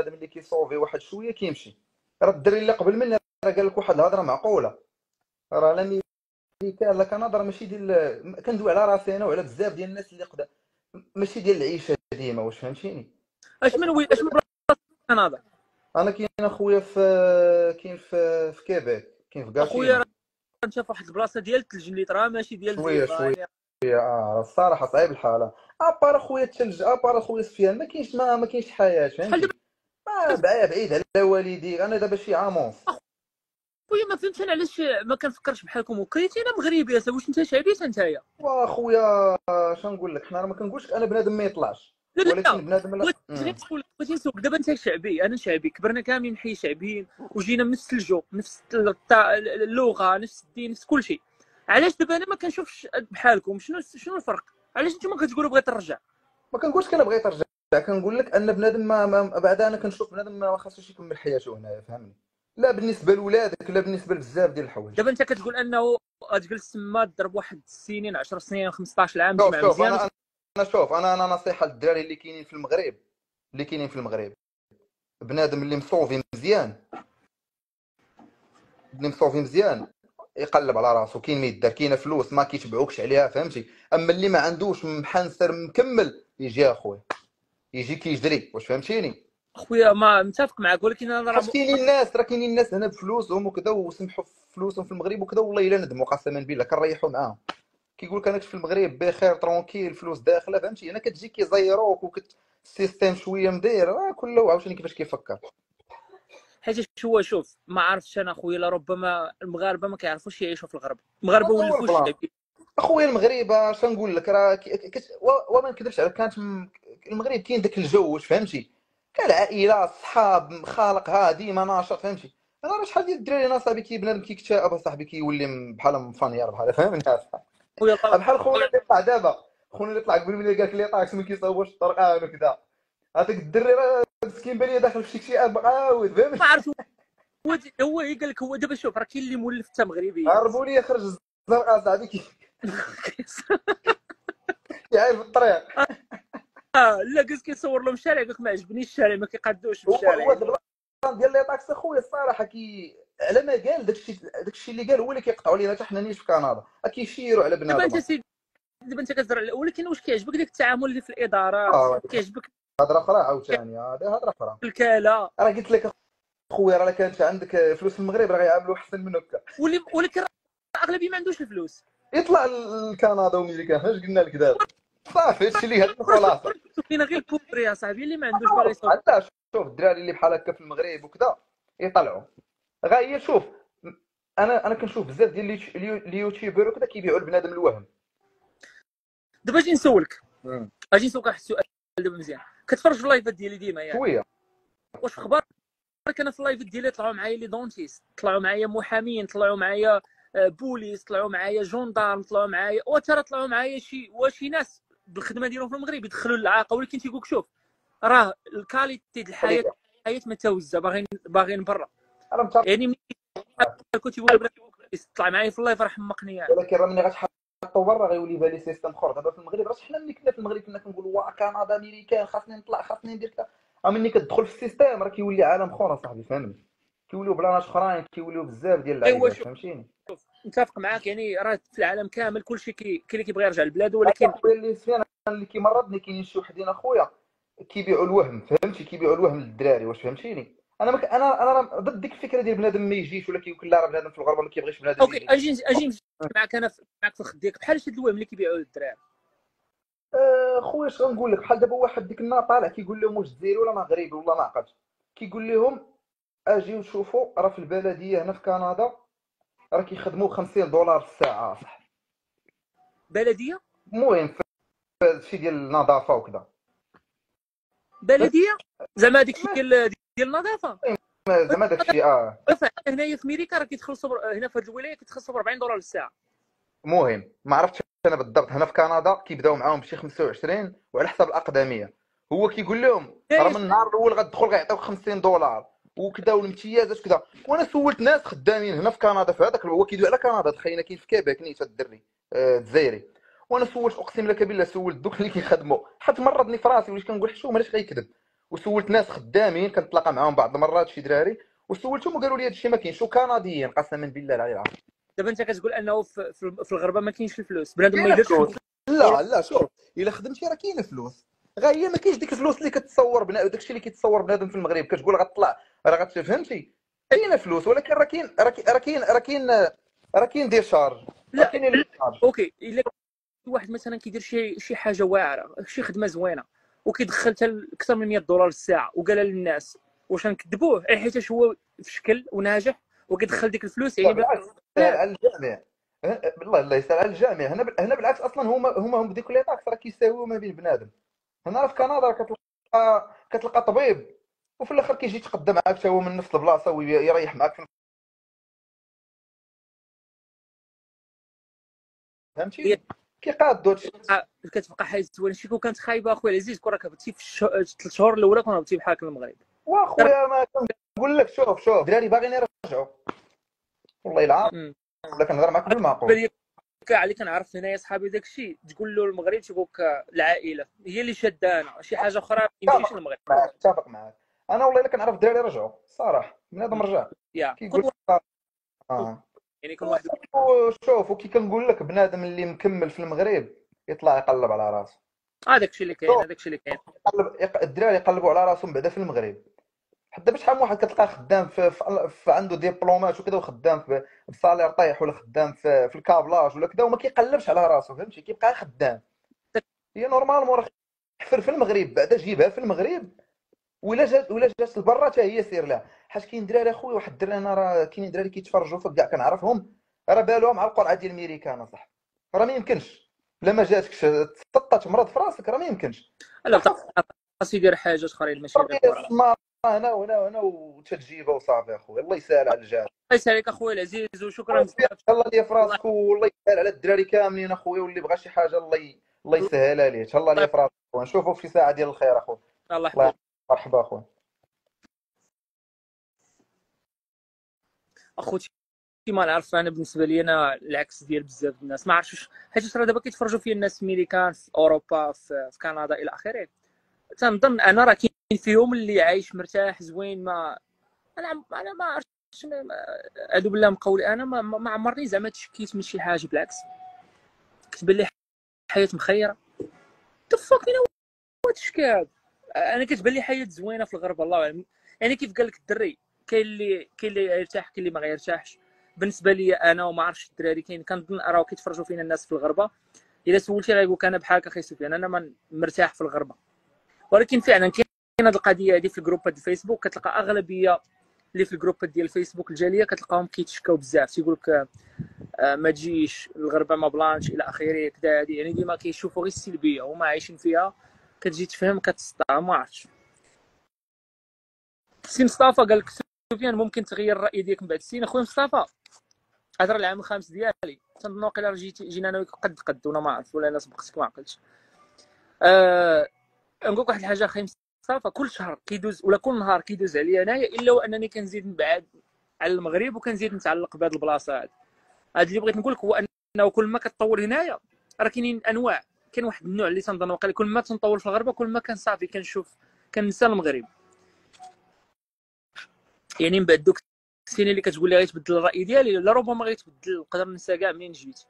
بنادم اللي كيصوفي واحد شويه كيمشي. راه الدري اللي قبل مني راه قال لك واحد الهضره معقوله، راه لا ميريكان لا كندا ماشي ديال، كندوي على راسي انا وعلى بزاف ديال الناس اللي قدا، ماشي ديال العيشه ديما، واش فهمتيني. اش من بلاصه في كندا؟ انا كاين اخويا في، كاين في كيبيك، كاين في اخويا راه غاتينا. انت في واحد البلاصه ديال الثلج اللي راه ماشي ديال شويه زيبه شويه، يعني. الصراحه صعيب الحال. ابار اخويا الثلج، ابار اخويا سفيان، ما كاينش حياه، شحال دابا؟ فهمتي. بعيد على والديك، انا دابا شي عام ونص. اخويا ما فهمتش انا علاش ما كنفكرش بحالكم وكريتي. انا مغربي واش انت شعبي نتايا؟ واخويا شنقول لك، حنا راه ما كنقولش انا بنادم ما يطلعش، لا ولكن لا، بنادم لا. بغيت غير نسولك، بغيت نسولك دابا انت شعبي انا شعبي، كبرنا كاملين حي شعبيين وجينا من نفس الجو، نفس اللغه، نفس الدين، نفس كل شيء. علاش دابا انا ما كنشوفش بحالكم؟ شنو الفرق؟ علاش نتوما كتقولوا بغيت نرجع؟ ما كنقولش كان بغيت ارجع، كنقول لك ان بنادم بعدا انا كنشوف بنادم ما خاصوش يكمل حياته هنايا، فهمني. لا بالنسبه لولادك، لا بالنسبه لبزاف ديال الحوايج. دابا انت كتقول انه غتجلس تما تضرب واحد السنين 10 سنين 15 عام تجي شوف مع شوف مزيان انا نصيحه للدراري اللي كاينين في المغرب، بنادم اللي مصوفي مزيان، يقلب على راسو. كاين ما يدار، كاينه فلوس ما كيتبعوكش عليها، فهمتي. اما اللي ما عندوش محنسر مكمل يجي اخويا، يجي كيجري، واش فهمتيني. اخويا ما متفق معك، ولكن انا حيت راه كاينين الناس هنا بفلوسهم وكذا، وسمحوا في فلوسهم في المغرب وكذا، والله الا ندموا قسما بالله، كنريحوا معاهم. كيقول لك انا كنت في المغرب بخير ترونكيل، فلوس داخله، فهمتي. انا كتجي كيزيروك السيستيم شويه مداير، كله عاوتاني كيفاش كيفكر. حيت هو شوف، ما عرفتش انا اخويا، ربما المغاربه ما كيعرفوش يعيشوا في الغرب، المغاربه هذا هو ولفوا البلان الشعبي. اخويا. المغرب اش نقول لك، راه وما نكذبش عليك، كانت المغرب كاين داك الجو، واش فهمتي. كان العائله، الصحاب، خالق هادي، ما ناشط، فهمتي. انا راه شحال ديال الدراري انا صاحبي بنادم كيكتئب اصاحبي، كيولي بحال مفانيار بحال، فهمني. خويا الله بحال خونا اللي طلع دابا، خونا اللي طلع قبل ملي قال لك اللي طاكس ما كيصاوبش الطرقان وكذا، هذاك الدري راه مسكين بان لي داخل في شي اكتئاب عاود، فهمتي. ما عرفت. هو قال لك، هو دابا شوف راه كاين اللي مولف حتى مغربيات. هربوا لي خرج الزرقاء صاحبي كيعاير في الطريق. لا قلت كيصور لهم الشارع، قلت ما عجبنيش الشارع، ما كيقادوش في الشارع هو يعني. دابا ديال لي طاكس اخويا الصراحه، على ما قال داكشي اللي قال هو اللي كيقطعوا لينا حتى حنا نيش في كندا، كيشيروا على دابا انت بنادم. سيدي، دابا انت كتهضر، ولكن واش كيعجبك داك التعامل اللي في الادارات؟ هذيك كيعجبك هضره اخرى عاوتاني، هذه هضره اخرى. الوكاله؟ راه قلت لك اخويا، راه كانت عندك فلوس في المغرب راه غيعاملوا احسن من هكا. ولكن اغلبيه ما عندوش الفلوس. يطلع لكندا وامريكا، فاش قلنا لك دابا. صافي هادشي اللي هاد الخلاصه. كاين غير البوبري يا صاحبي، اللي ما عندوش باغي يصوب. علاش؟ شوف الدراري اللي بحال هكا في المغرب وكذا يطلعوا غير. شوف انا كنشوف بزاف ديال اليوتيوبر وكذا كيبيعوا البنادم الوهم. دابا اجي نسولك، مم. واحد السؤال دابا مزيان. كتفرج في اللايفات ديالي ديما ياك؟ شويه. واش في اخبارك انا في اللايفات ديالي طلعوا معايا لي دونتيست، طلعوا معايا محامين، طلعوا معايا بوليس، طلعوا معايا جوندارم، طلعوا معايا وترى طلعوا معايا شي ناس بالخدمه ديالهم في المغرب يدخلوا الاعاقه، ولكن تيقولك شوف راه الكاليتي ديال الحياه متوزه، باغيين برا انا متفق يعني. ملي معك، كنت يقول لك طلع معايا في اللايف راه حمقني يعني. ولكن راه ملي غتحطوا برا غيولي بالي سيستم اخر. دابا في المغرب راه حنا ملي كنا في المغرب كنا كنقولوا واه كندا امريكان، خاصني نطلع، خاصني ندير كذا. ملي كتدخل في السيستم راه كيولي عالم اخر صاحبي، فهمني. كيوليو بلانات اخرين، كيوليو بزاف ديال ايوا اللعيبات، شوف، فهمتيني. متفق معاك يعني. راه في العالم كامل كلشي كاين اللي كيبغي يرجع لبلادو، ولكن اخويا اللي سفيان اللي كيمرضني، كاينين شي وحدين اخويا كيبيعوا الوهم، فهمتي. كيبيعوا الوهم للدراري، واش فهمتيني. انا راه ضد ديك الفكره ديال بنادم ما يجيش، ولا كيقول لا راه بنادم في الغربه ما كيبغيش بنادم اوكي. يجي. اجي معك انا معك في خديك بحال هاد الوهم اللي كيبيعوه للدراري. خويا اش غنقول لك، بحال دابا واحد ديك النهار طالع كيقول لهم واش جزائري ولا مغربي ولا ما عقلتش، كيقول لهم اجيو شوفوا راه في البلديه هنا في كندا راه كيخدموا 50 دولار في الساعه صح. بلديه؟ المهم في هادشي ديال النظافه وكذا. بلديه زعما هذاك الشيء ديال النظافه. زعما داكشي هنايا في امريكا راه كيتخلصوا، هنا في هذه الولايه كيتخلصوا ب 40 دولار للساعه. المهم ما عرفتش انا بالضبط. هنا في كندا كيبداو معاهم بشي 25 وعلى حسب الاقدميه. هو كيقول لهم راه من هنايا النهار الاول غتدخل غيعطيوك 50 دولار وكذا والامتيازات كذا. وانا سولت ناس خدامين هنا في كندا في هذاك، هو كيدوي على كندا، تخيل كاين في كيبيك نيت الدري الجزائري. وانا سولت اقسم لك بالله، سولت دوك اللي كيخدموا حتى مرضني في راسي، وليت كنقول حشومه علاش غيكذب. وسولت ناس خدامين كنتلاقى معاهم بعض المرات شي دراري، وسولتهم وقالوا لي هذا الشيء ما كاينش، وكنديين قسما بالله العلي العظيم. دابا انت كتقول انه في الغربه ما كاينش الفلوس، بنادم ما كاينه يديرش فلوس. لا لا، شوف، الا خدمتي راه كاينه فلوس، غير هي ما كاينش ديك الفلوس اللي كتصور داكشي اللي كيتصور بنادم في المغرب كتقول غطلع راه فهمتي. كاينه فلوس، ولكن راه كاين دي شارج، راه لا كاين لي شارج. اوكي، الا واحد مثلا كيدير شي حاجه واعره، شي خدمه زوينه، وكيدخل حتى اكثر من $100 الساعه، وقالها للناس، واش غنكذبوه؟ حيت هو في شكل وناجح وكيدخل ديك الفلوس لا يعني بالعكس، يسهل على الجميع. بالله لا يسهل على الجميع. هنا بالعكس، اصلا هما بديك لي طاكس راه كيساويو ما بين بنادم. هنا في كندا راه كتلقى طبيب، وفي الاخر كيجي يتقدم معاك حتى هو من نفس البلاصه ويريح معاك هي فهمتيني. كيقادو هادشي. كتبقى حاجه زوينه. شي كون كانت خايبه اخويا العزيز، كون راك هبطتي في 3 شهور الاولى كون هبطتي بحال هكا المغرب. واخويا ما كنقول لك، شوف دراري باغيين يرجعوا، والله العظيم، أمم. ولا كنهضر معاك بالمعقول. بالي كاع اللي كنعرف هنايا صحابي داك الشيء، تقول له المغرب تيقولك العائله هي اللي شادانا، شي حاجه اخرى ما يمديش المغرب. اتفق معاك. انا والله الا كنعرف دراري رجعوا الصراحه، بنادم رجع يا كل كيقول واحد اه. يعني كل واحد. شوف، وكي كنقول لك بنادم اللي مكمل في المغرب يطلع يقلب على راسه. هذاك الشيء اللي كاين، هذاك الشيء اللي كاين. الدراري يقلبوا على راسهم بعدا في المغرب. حتى دابا شحال من واحد كتلقاه خدام في عنده ديبلومات وكذا، وخدام بصالير طايح، ولا خدام في الكابلاج ولا كذا، وما كيقلبش على راسه فهمتي، كيبقى خدام. هي نورمالمون راه حفر في المغرب بعدا جيبها في المغرب، ولا جات لبرا حتى هي سير لها. حيت كاين دراري اخويا، واحد الدراري انا راه كاينين دراري كيتفرجوا فيك كاع كنعرفهم، راه بالهم على القرعه ديال الميريكان صح. راه ما يمكنش، لا ما جاتكش تسقط مرض في راسك، راه ما يمكنش. لا خاص يدير حاجات اخرين ماشي غير ربي الكره. يسمى هنا وهنا وهنا وتتجيبه وصافي اخويا، الله يسهل على الجال. الله يسهل عليك اخويا العزيز، وشكرا بزاف. الله اللي في الله راسك، والله يسهل على الدراري كاملين اخويا، واللي بغى شي حاجه الله يسهلها ليه. تهلا لي في راسك، ونشوفوا في ساعه ديال الخير اخويا. الله الله يحفظك يحفظك. مرحبا اخويا. اخوتي. ما نعرف، انا بالنسبه لي انا العكس ديال بزاف الناس، ما عرفتش حيت راه دابا كيتفرجوا فيا الناس في امريكان، في اوروبا، في كندا الى اخره. تنظن انا راه كاين فيهم اللي عايش مرتاح زوين. ما انا ما عرفتش، اعوذ بالله من قولي، انا ما عمرني زعما تشكيت من شي حاجه، بالعكس كتبان لي حياه مخيره. تفاكين هو تشكال. انا كتبان لي حياه زوينه في الغرب، الله اعلم. يعني كيف قال لك الدري، كاين اللي يرتاح، كاين اللي ما غيرتاحش. بالنسبه لي انا وما عرفتش الدراري، كاين كنظن راه كيتفرجوا فينا الناس في الغربه، الا سولتي غايقول لك انا بحالك اخي سفيان، انا مرتاح في الغربه. ولكن فعلا كاين هذه القضيه هذه في الجروبات ديال الفيسبوك، كتلقى اغلبيه اللي في الجروبات ديال الفيسبوك الجاليه كتلقاهم كيتشكاو بزاف، تيقول لك ما تجيش الغربه ما بلانش الى اخره كذا. هذه يعني ديما كيشوفوا غير السلبيه، هما عايشين فيها. كتجي تفهم كتصدع، ما عرفتش. سي مصطفى قال لك سفيان ممكن تغير الراي ديالك من بعد السين. اخويا مصطفى، هذا العام الخامس ديالي، تنظن واقيلا جينا انا وياك قد ولا ما عرفت، ولا انا سبقتك ما عقلتش. نقول لك واحد الحاجه اخي مصطفى، كل شهر كيدوز ولا كل نهار كيدوز عليا انايا الا وانني كنزيد نبعد على المغرب، وكنزيد نتعلق بهذه البلاصه. هذا اللي بغيت نقول لك هو انه كل ما كتطور هنايا راه كاينين انواع. كاين واحد النوع اللي تنظن واقيلا كل ما تنطور في الغربه كل ما كنصافي كنشوف كنسى المغرب. يعني من بعد دوك السنين اللي كتقول لي غيتبدل الراي ديالي، لربما غيتبدل، نقدر ننسى كاع منين جيت.